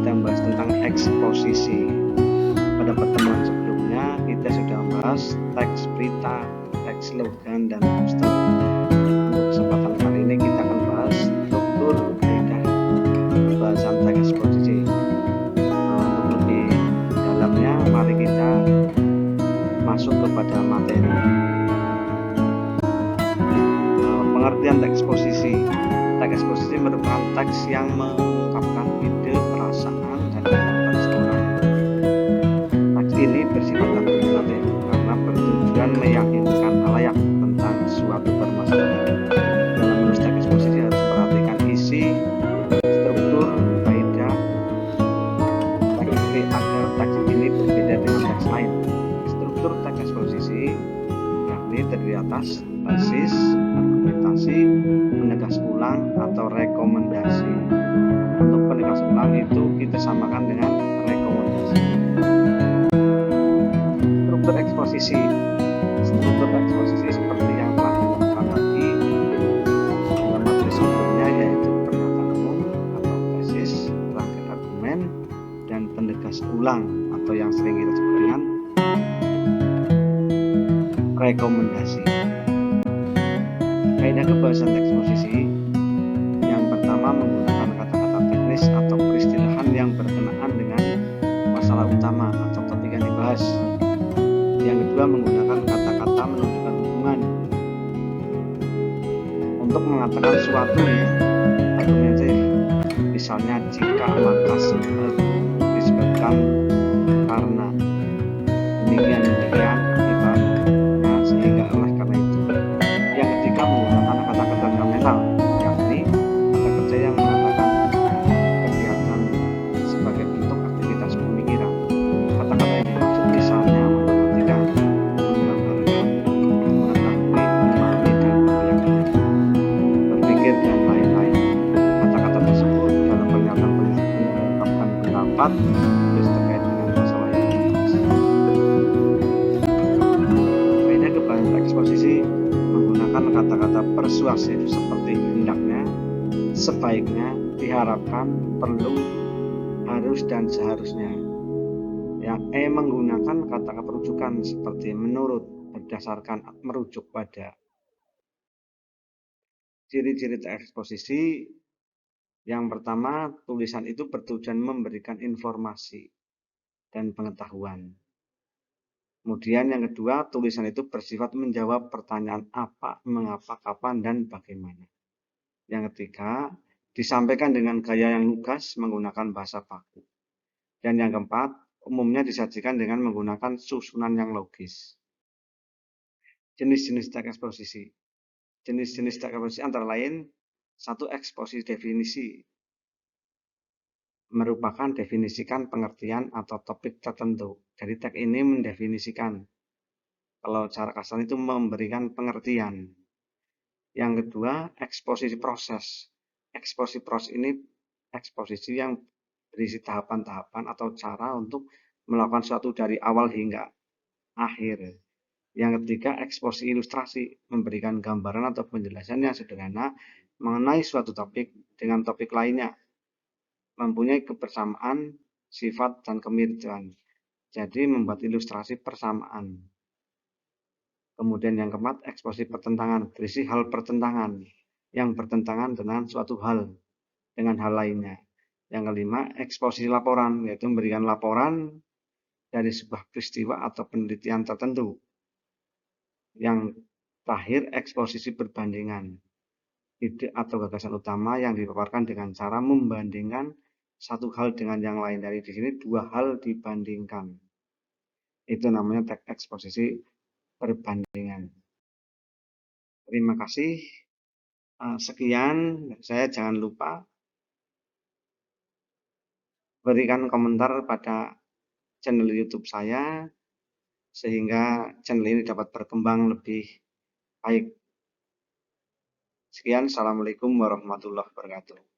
sedang membahas tentang eksposisi. Pada pertemuan sebelumnya kita sudah membahas teks berita, teks slogan, dan poster. Untuk kesempatan kali ini kita akan bahas struktur kaidah pembahasan teks eksposisi. Untuk lebih dalamnya, mari kita masuk kepada materi. Pengertian teks eksposisi. Teks eksposisi merupakan teks yang mengungkapkan ide, perasaan, dan pendapat seseorang. Teks ini bersifat argumentatif karena bertujuan meyakinkan halayak tentang suatu permasalahan. Dalam menulis teks eksposisi harus memperhatikan isi, struktur, kaidah teks agar teks ini berbeda dengan teks lain. Struktur teks eksposisi yakni terdiri atas tesis, argumentasi, penegas ulang, atau rekomendasi. Untuk penegas ulang itu kita samakan dengan rekomendasi. Struktur eksposisi. Struktur eksposisi seperti yang telah dilakukan tadi dalam materi sebelumnya, yaitu pernyataan umum atau tesis, rangkaian argumen, dan penegas ulang atau yang sering kita sebut dengan rekomendasi. Kaidah pembahasan teks eksposisi. Yang pertama, menggunakan kata-kata teknis atau peristilahan yang berkenaan dengan masalah utama atau topik yang dibahas. Yang kedua, menggunakan kata-kata menunjukkan hubungan untuk mengatakan suatu yang argumentatif. Misalnya, jika maka sebab disebabkan karena demikian akibatnya sehingga oleh karena itu. Yang ketiga, menggunakan kata-kata fundamental, yakni kata kerja yang mengatakan kegiatan sebagai bentuk aktivitas pemikiran. Kata-kata ini maksud misalnya memperhatikan, menggambarkan, mengetahui, memahami, dan meyakini, berpikir, dan lain-lain. Kata-kata tersebut dalam pernyataan mengungkapkan pendapat terus terkait dengan masalah yang dibahas. Kaidah pembahasan teks eksposisi menggunakan kata-kata persuasif seperti hendaknya, sebaiknya, diharapkan, perlu, harus, dan seharusnya. Yang menggunakan kata-kata rujukan seperti menurut, berdasarkan, merujuk pada. Ciri-ciri teks eksposisi. Yang pertama, tulisan itu bertujuan memberikan informasi dan pengetahuan. Kemudian yang kedua, tulisan itu bersifat menjawab pertanyaan apa, mengapa, kapan, dan bagaimana. Yang ketiga, disampaikan dengan gaya yang lugas menggunakan bahasa baku. Dan yang keempat, umumnya disajikan dengan menggunakan susunan yang logis. Jenis-jenis teks eksposisi. Jenis-jenis teks eksposisi antara lain, satu, eksposisi definisi. Merupakan definisikan pengertian atau topik tertentu. Jadi teks ini mendefinisikan. Kalau cara kasar itu memberikan pengertian. Yang kedua, eksposisi proses. Eksposisi proses ini eksposisi yang berisi tahapan-tahapan atau cara untuk melakukan sesuatu dari awal hingga akhir. Yang ketiga, eksposisi ilustrasi, memberikan gambaran atau penjelasan yang sederhana mengenai suatu topik dengan topik lainnya, mempunyai kebersamaan, sifat, dan kemiripan. Jadi membuat ilustrasi persamaan. Kemudian yang keempat, eksposisi pertentangan, berisi hal pertentangan yang bertentangan dengan suatu hal dengan hal lainnya. Yang kelima, eksposisi laporan, yaitu memberikan laporan dari sebuah peristiwa atau penelitian tertentu. Yang terakhir, eksposisi perbandingan, ide atau gagasan utama yang dipaparkan dengan cara membandingkan satu hal dengan yang lain. Dari di sini dua hal dibandingkan. Itu namanya teks eksposisi perbandingan. Terima kasih. Sekian, saya jangan lupa berikan komentar pada channel YouTube saya sehingga channel ini dapat berkembang lebih baik. Sekian, assalamualaikum warahmatullahi wabarakatuh.